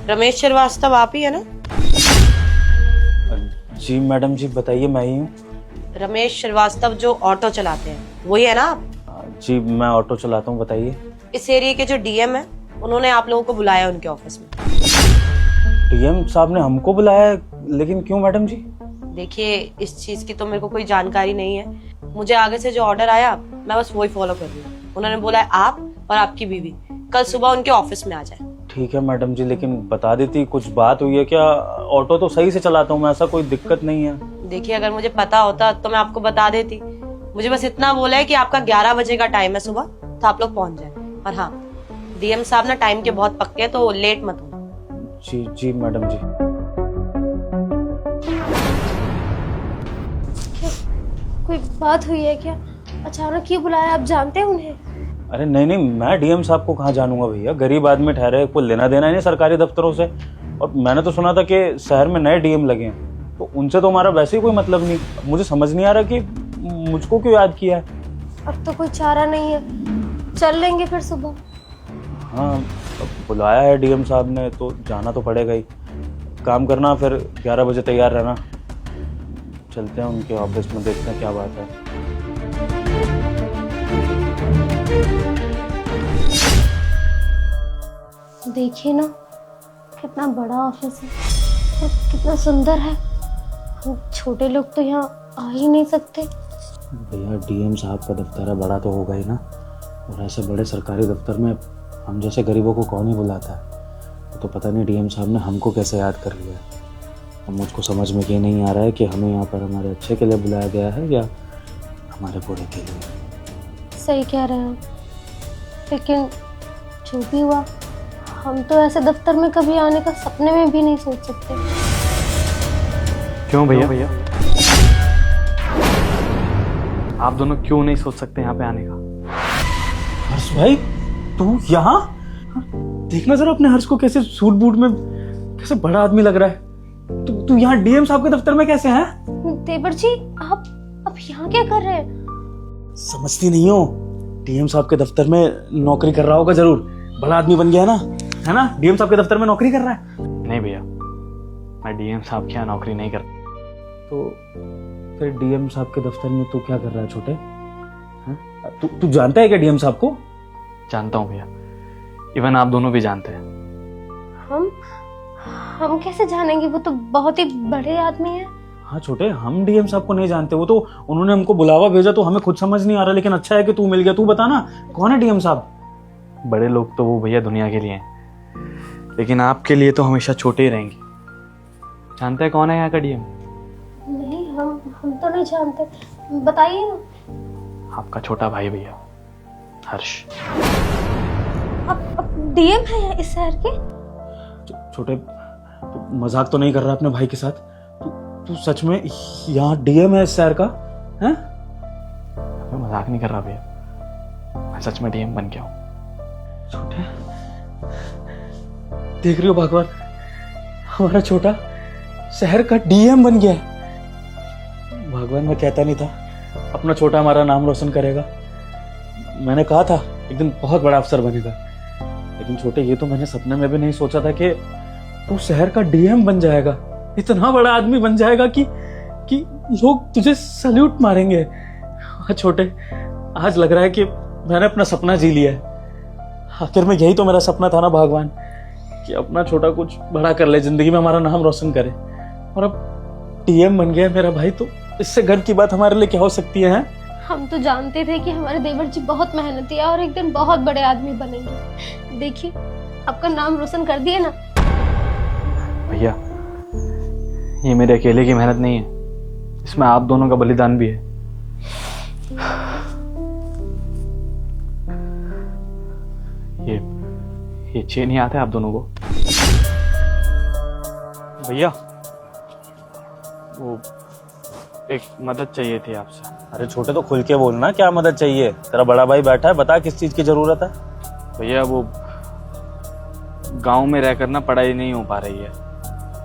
रमेश श्रीवास्तव आप ही है ना? जी मैडम जी, बताइए, मैं ही हूँ। रमेश श्रीवास्तव जो ऑटो चलाते हैं, वही है ना आप? जी मैं ऑटो चलाता हूँ, बताइए। इस एरिया के जो डीएम है, उन्होंने आप लोगों को बुलाया उनके ऑफिस में। डीएम साहब ने हमको बुलाया है, लेकिन क्यों मैडम जी? देखिए, इस चीज की तो मेरे को कोई जानकारी नहीं है। मुझे आगे से जो ऑर्डर आया, मैं बस वही फॉलो कर रही हूँ। उन्होंने बोला है आप और आपकी बीवी कल सुबह उनके ऑफिस में आ जाए। ठीक है मैडम जी, लेकिन बता देती, कुछ बात हुई है क्या? ऑटो तो सही से चलाता हूँ मैं, ऐसा कोई दिक्कत नहीं है। देखिए, अगर मुझे पता होता तो मैं आपको बता देती। मुझे बस इतना बोला है कि आपका 11 बजे का टाइम है सुबह, तो आप लोग पहुंच जाए। और हाँ, डीएम साहब ना टाइम के बहुत पक्के हैं, तो लेट मत हो। जी जी मैडम जी। कोई बात हुई है क्या? अचानक क्यों बुलाया? आप जानते हैं उन्हें? अरे नहीं नहीं, मैं डीएम साहब को कहाँ जानूंगा भैया, गरीब आदमी ठहरे, कोई लेना देना ही नहीं सरकारी दफ्तरों से। और मैंने तो सुना था कि शहर में नए डीएम लगे हैं, तो उनसे तो हमारा वैसे ही कोई मतलब नहीं। मुझे समझ नहीं आ रहा कि मुझको क्यों याद किया है। अब तो कोई चारा नहीं है, चल लेंगे फिर सुबह। हाँ, अब बुलाया है डीएम साहब ने तो जाना तो पड़ेगा ही। काम करना, फिर 11 बजे तैयार रहना। चलते हैं उनके ऑफिस में, देखते हैं क्या बात है। देखिए ना, कितना बड़ा ऑफिस है और कितना सुंदर है। हम छोटे लोग तो यहाँ आ ही नहीं सकते। भैया, डीएम साहब का दफ्तर है, बड़ा तो होगा ही ना। और ऐसे बड़े सरकारी दफ्तर में हम जैसे गरीबों को कौन ही बुलाता है। तो पता नहीं डीएम साहब ने हमको कैसे याद कर लिया। अब मुझको समझ में ये नहीं आ रहा है कि हमें यहाँ पर हमारे अच्छे के लिए बुलाया गया है या हमारे बुरे के लिए। सही कह रहे हैं, लेकिन जो भी हुआ, हम तो ऐसे दफ्तर में कभी आने का सपने में भी नहीं सोच सकते। क्यों भैया? आप दोनों क्यों नहीं सोच सकते यहाँ पे आने का? हर्ष भाई, तू यहाँ? देखना जरा अपने हर्ष को, कैसे सूट बूट में, कैसे बड़ा आदमी लग रहा है। तू यहाँ डीएम साहब के दफ्तर में कैसे है? देवर जी, आप यहाँ क्या कर रहे हैं? समझती नहीं हो? डीएम साहब के दफ्तर में नौकरी कर रहा होगा जरूर, बड़ा आदमी बन गया है ना? डीएम साहब के दफ्तर में नौकरी कर रहा है? नहीं भैया, मैं डीएम साहब के यहाँ नौकरी नहीं करता। तो फिर डीएम साहब के दफ्तर में तू क्या कर रहा है छोटे? तू जानता है क्या डीएम साहब को? जानता हूँ भैया, इवन आप दोनों भी जानते हैं। हम कैसे जानेंगे? वो तो बहुत ही बड़े आदमी हैं। हाँ छोटे, हम डीएम साहब को नहीं जानते। वो तो उन्होंने हमको बुलावा भेजा, तो हमें खुद समझ नहीं आ रहा। लेकिन अच्छा है कि तू मिल गया। तू बता ना, कौन है डीएम साहब? बड़े लोग तो वो भैया दुनिया के लिए हैं, लेकिन आपके लिए तो हमेशा छोटे ही रहेंगे। जानते हैं कौन है यहाँ का डीएम? नहीं, हम तो नहीं जानते, बताइए ना। आपका छोटा भाई भैया, हर्ष। आप डीएम है इस शहर के? छोटे, तू मजाक तो नहीं कर रहा अपने भाई के साथ? तू सच में यहाँ डीएम है इस शहर का? हैं? मैं मजाक नहीं कर रहा भैया, मैं सच में डीएम बन गया हूँ। छोटे, देख रही हो भगवान, हमारा छोटा शहर का डीएम बन गया है। भगवान, मैं कहता नहीं था अपना छोटा हमारा नाम रोशन करेगा। मैंने कहा था एक दिन बहुत बड़ा अफसर बनेगा, लेकिन छोटे, ये तो मैंने सपने में भी नहीं सोचा था कि तू शहर का डीएम बन जाएगा, इतना बड़ा आदमी बन जाएगा कि लोग तुझे सल्यूट मारेंगे। हाँ छोटे, आज लग रहा है कि मैंने अपना सपना जी लिया है। आखिर में यही तो मेरा सपना था ना भगवान, कि अपना छोटा कुछ बड़ा कर ले, जिंदगी में हमारा नाम रोशन करे। और अब डीएम बन गया मेरा भाई, तो इससे गर्व की बात हमारे लिए क्या हो सकती है? हम तो जानते थे कि हमारे देवर जी बहुत मेहनती है और एक दिन बहुत बड़े आदमी बनेंगे। देखिए, आपका नाम रोशन कर दिए ना। भैया, ये मेरे अकेले की मेहनत नहीं है, इसमें आप दोनों का बलिदान भी है। ये चेन ही आता है आप दोनों को? भैया, वो एक मदद चाहिए थी आपसे। अरे छोटे, तो खुल के बोलना, क्या मदद चाहिए? तेरा बड़ा भाई बैठा है, बता किस चीज की जरूरत है? भैया, वो गांव में रहकर ना पढ़ाई नहीं हो पा रही है,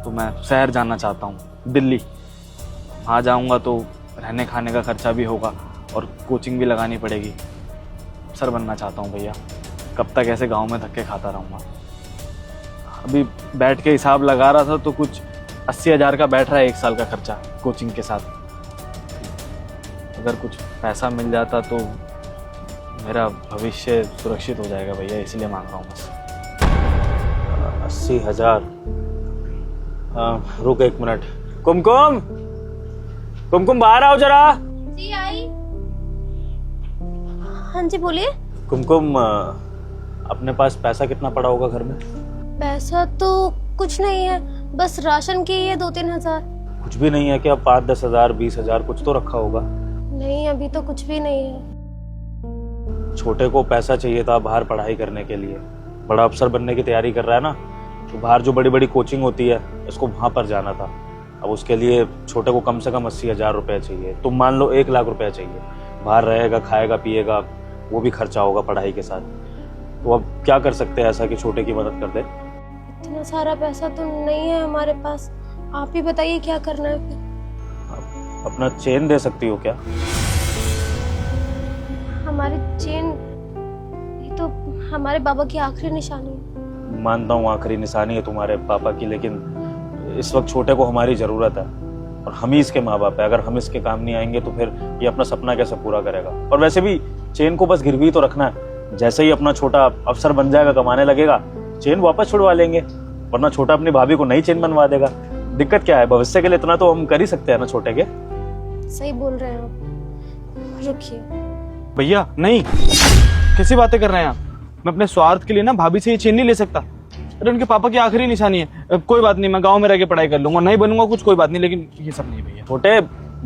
तो मैं शहर जाना चाहता हूँ, दिल्ली। वहाँ जाऊँगा तो रहने खाने का खर्चा भी होगा और कोचिंग भी लगानी पड़ेगी। अफसर बनना चाहता हूँ भैया, कब तक ऐसे गांव में धक्के खाता रहूँगा? अभी बैठ के हिसाब लगा रहा था तो कुछ 80,000 का बैठ रहा है 1 साल का खर्चा कोचिंग के साथ। अगर कुछ पैसा मिल जाता तो मेरा भविष्य सुरक्षित हो जाएगा भैया, इसलिए मांग रहा हूँ बस। 80,000। रुक 1 मिनट। कुमकुम, कुमकुम बाहर आओ जरा। जी आई। हाँ जी बोलिए। कुमकुम, अपने पास पैसा कितना पड़ा होगा घर में? पैसा तो कुछ नहीं है, बस राशन की है 2-3 हजार। कुछ भी नहीं है क्या? 5-10 हजार 20,000 कुछ तो रखा होगा। नहीं अभी तो कुछ भी नहीं है। छोटे को पैसा चाहिए था बाहर पढ़ाई करने के लिए, बड़ा अफसर बनने की तैयारी कर रहा है ना, तो बाहर जो बड़ी बड़ी कोचिंग होती है इसको वहाँ पर जाना था। अब उसके लिए छोटे को कम से कम 80,000 रुपये चाहिए। तुम मान लो 1 लाख रुपया चाहिए। बाहर रहेगा, खाएगा पिएगा, वो भी खर्चा होगा पढ़ाई के साथ। तो अब क्या कर सकते हैं ऐसा कि छोटे की मदद कर दे? इतना सारा पैसा तो नहीं है हमारे पास, आप ही बताइए क्या करना है फिर। अपना चेन दे सकती हो क्या? हमारी चेन, ये तो हमारे बाबा की आखिरी निशानी है। मानता हूँ आखिरी निशानी है तुम्हारे पापा की, लेकिन इस वक्त छोटे को हमारी ज़रूरत है और हम ही इसके माँ बाप है। अगर हम इसके काम नहीं आएंगे तो फिर ये अपना सपना कैसे पूरा करेगा? और वैसे भी चेन को बस गिरवी तो रखना है, जैसे ही अपना छोटा अफसर बन जाएगा, कमाने लगेगा, चेन वापस छुड़वा लेंगे, वरना छोटा अपनी भाभी को नई चेन बनवा देगा। दिक्कत क्या है? भविष्य के लिए इतना तो हम कर ही सकते हैं ना छोटे के। सही बोल रहे हैं आप, रुकिए। भैया नहीं, कैसी बातें कर रहे हैं आप? मैं अपने स्वार्थ के लिए ना भाभी से ये चेन नहीं ले सकता। अरे उनके पापा की आखिरी निशानी है। कोई बात नहीं, मैं गांव में रह के पढ़ाई कर लूंगा, नहीं बनूंगा कुछ, कोई बात नहीं, लेकिन ये सब नहीं भैया। छोटे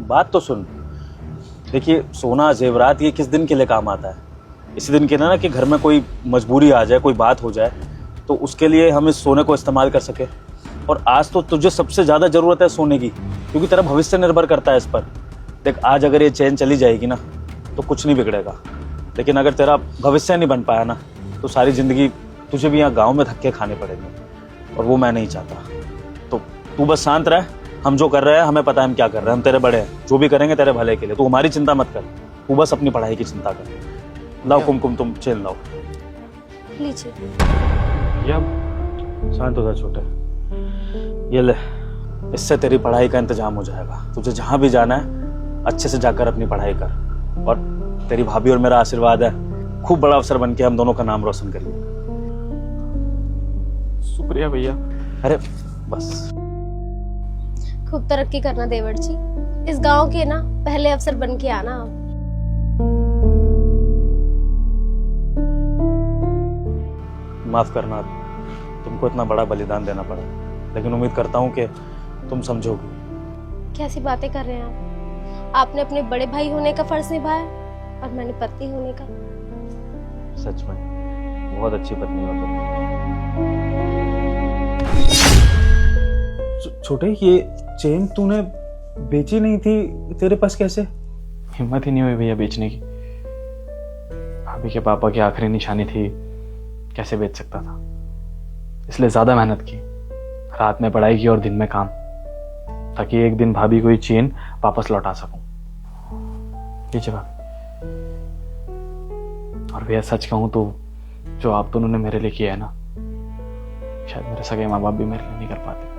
बात तो सुन। देखिए सोना जेवरात ये किस दिन के लिए काम आता है? इसी दिन के ना कि घर में कोई मजबूरी आ जाए, कोई बात हो जाए तो उसके लिए हम इस सोने को इस्तेमाल कर सके। और आज तो तुझे सबसे ज्यादा जरूरत है सोने की, क्योंकि तेरा भविष्य निर्भर करता है इस पर। देख आज अगर ये चेन चली जाएगी ना तो कुछ नहीं बिगड़ेगा, लेकिन अगर तेरा भविष्य नहीं बन पाया ना तो सारी जिंदगी तुझे भी यहाँ गांव में धक्के खाने पड़ेंगे, और वो मैं नहीं चाहता। तो तू बस शांत रह, हम जो कर रहे हैं हमें पता है हम क्या कर रहे हैं, हम तेरे बड़े हैं, जो भी करेंगे तेरे भले के लिए। तू हमारी चिंता मत कर, तू बस अपनी पढ़ाई की चिंता कर। लाओ कुमकुम, तुम चेन लाओ। लीजिए। या शांत हो जा छोटे, ये ले, इससे तेरी पढ़ाई का इंतजाम हो जाएगा। तुझे जहां भी जाना है अच्छे से जाकर अपनी पढ़ाई कर, और तेरी भाभी और मेरा आशीर्वाद है खूब बड़ा अफसर बन के हम दोनों का नाम रोशन करिए। शुक्रिया भैया। अरे बस। खूब तरक्की करना देवर जी, इस गांव के ना पहले अफसर बन के आना आप। माफ करना, तुमको इतना बड़ा बलिदान देना पड़ा, लेकिन उम्मीद करता हूँ कि तुम समझोगी। कैसी बातें कर रहे हैं आप? आपने अपने बड़े भाई होने का फर्ज निभाया और मैंने पत्नी होने का। सच में बहुत अच्छी पत्नी हो तुम। छोटे, ये चेन तूने बेची नहीं थी, तेरे पास कैसे? हिम्मत ही नहीं हुई भैया बेचने की। भाभी के पापा की आखिरी निशानी थी, कैसे बेच सकता था? इसलिए ज्यादा मेहनत की, रात में पढ़ाई की और दिन में काम, ताकि एक दिन भाभी को ये चेन वापस लौटा सकूं। लीजिए भाभी। और भैया सच कहूं तो जो आप दोनों ने मेरे लिए किया है ना, शायद मेरे सगे माँ बाप भी मेरे लिए नहीं कर पाते।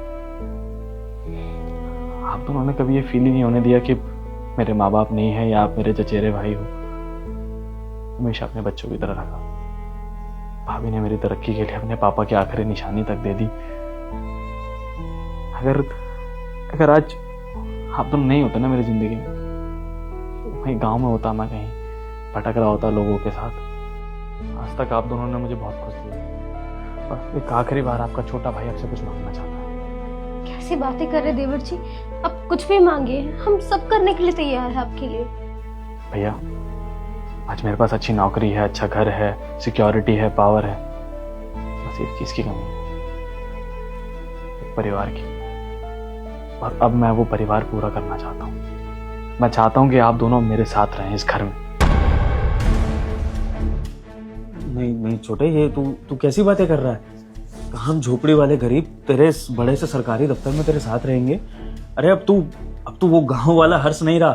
आप दोनों ने कभी ये फील ही नहीं होने दिया कि मेरे माँ बाप नहीं है या आप मेरे चचेरे भाई हो। हमेशा अपने बच्चों की तरह रखा। भाभी ने मेरी तरक्की के लिए अपने पापा की आखिरी निशानी तक दे दी। अगर आज आप दोनों नहीं होते ना मेरी जिंदगी में, कहीं गांव में होता, मैं कहीं भटक रहा होता लोगों के साथ। आज तक आप दोनों ने मुझे बहुत खुश किया। और एक आखिरी बार आपका छोटा भाई आपसे कुछ मांगना चाहता है। कैसी बातें कर रहे देवर जी, आप कुछ भी मांगिए, हम सब करने के लिए तैयार है आपके लिए। भैया आज मेरे पास अच्छी नौकरी है, अच्छा घर है, सिक्योरिटी है, पावर है, बस एक चीज की कमी है, एक परिवार की। और अब मैं वो परिवार पूरा करना चाहता हूँ। मैं चाहता हूँ कि आप दोनों मेरे साथ रहें इस घर में। नहीं छोटे, ये तू कैसी बातें कर रहा है? हम झोपड़ी वाले गरीब तेरे बड़े से सरकारी दफ्तर में तेरे साथ रहेंगे। अरे अब तू वो गांव वाला हर्ष नहीं रहा,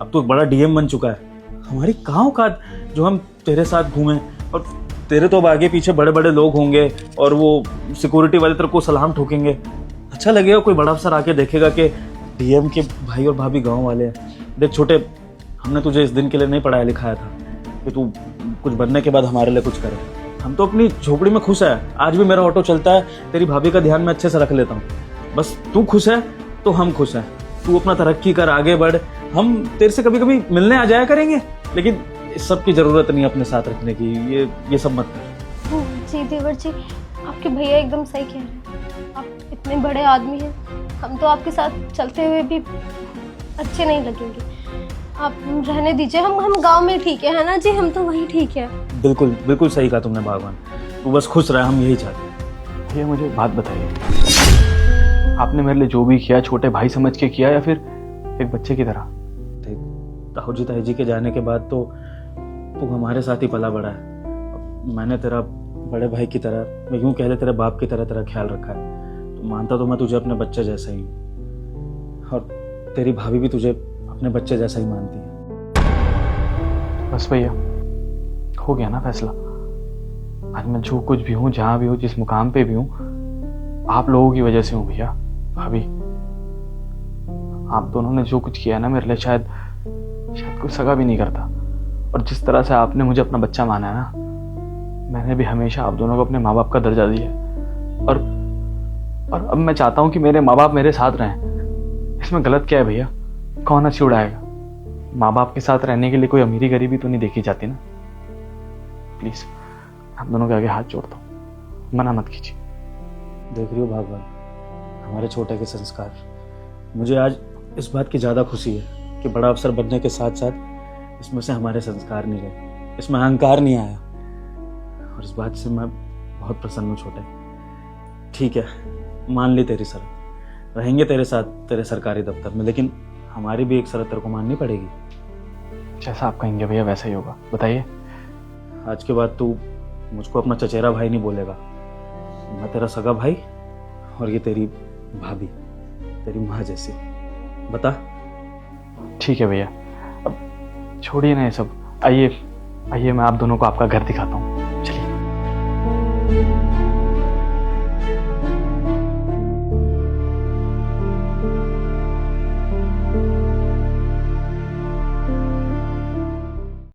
अब तू एक बड़ा डीएम बन चुका है। हमारी गांव का जो हम तेरे साथ घूमें, और तेरे तो अब आगे पीछे बड़े बड़े लोग होंगे और वो सिक्योरिटी वाले तेरे को सलाम ठोकेंगे। अच्छा लगेगा कोई बड़ा अफसर आके देखेगा कि डीएम के भाई और भाभी गांव वाले हैं। देख छोटे, हमने तुझे इस दिन के लिए नहीं पढ़ाया लिखाया था कि तू कुछ बनने के बाद हमारे लिए कुछ करे। हम तो अपनी झोपड़ी में खुश है। आज भी मेरा ऑटो चलता है, तेरी भाभी का ध्यान मैं अच्छे से रख लेता हूँ। बस तू खुश है तो हम खुश हैं। तू अपना तरक्की कर, आगे बढ़। हम तेरे से कभी कभी मिलने आ जाया करेंगे, लेकिन इस सब की जरूरत नहीं अपने साथ रखने की। ये सब मत कर। जी देवर जी, आपके भैया एकदम सही कह रहे हैं। आप इतने बड़े आदमी हैं, हम तो आपके साथ चलते हुए भी अच्छे नहीं लगेंगे। आप रहने दीजिए, हम गांव में ठीक है ना जी? हम तो वहीं ठीक है। बिल्कुल बिल्कुल सही कहा तुमने भगवान। तू बस खुश रहा, हम यही चाहते हैं। भैया मुझे बात बताइए, आपने मेरे लिए जो भी किया छोटे भाई समझ के किया या फिर एक बच्चे की तरह? ताऊ जी ताई जी के जाने के बाद तो तू हमारे साथ ही पला बड़ा है। मैंने तेरा बड़े भाई की तरह, मैं यूं कह ले तेरे बाप की तरह तेरा ख्याल रखा है। तो मानता तो मैं तुझे अपने बच्चे जैसा ही हूँ, और तेरी भाभी भी तुझे अपने बच्चे जैसा ही मानती है। बस भैया, हो गया ना फैसला। आज मैं जो कुछ भी हूँ, जहाँ भी हूँ, जिस मुकाम पे भी हूँ, आप लोगों की वजह से हूँ भैया। भाभी, आप दोनों ने जो कुछ किया ना मेरे लिए, शायद कोई सगा भी नहीं करता। और जिस तरह से आपने मुझे अपना बच्चा माना है ना, मैंने भी हमेशा आप दोनों को अपने माँ बाप का दर्जा दिया है। और अब मैं चाहता हूँ कि मेरे माँ बाप मेरे साथ रहें। इसमें गलत क्या है भैया? कौन हंसी उड़ाएगा? माँ बाप के साथ रहने के लिए कोई अमीरी गरीबी तो नहीं देखी जाती ना। प्लीज, आप दोनों के आगे हाथ जोड़ता हूँ, मना मत कीजिए। देख रही हो भगवान, हमारे छोटे के संस्कार। मुझे आज इस बात की ज़्यादा खुशी है कि बड़ा अफसर बनने के साथ साथ इसमें से हमारे संस्कार नहीं गए, इसमें अहंकार नहीं आया। और इस बात से मैं बहुत प्रसन्न हूँ छोटे। ठीक है, मान ली तेरी शर्त, रहेंगे तेरे साथ तेरे सरकारी दफ्तर में, लेकिन हमारी भी एक शर्त तेरे को माननी पड़ेगी। जैसा आप कहेंगे भैया वैसा ही होगा। बताइए। आज के बाद तू मुझको अपना चचेरा भाई नहीं बोलेगा। मैं तेरा सगा भाई और ये तेरी भाभी, तेरी माँ जैसी। बता। ठीक है भैया, अब छोड़िए ना ये सब। आइए मैं आप दोनों को आपका घर दिखाता हूँ। चलिए।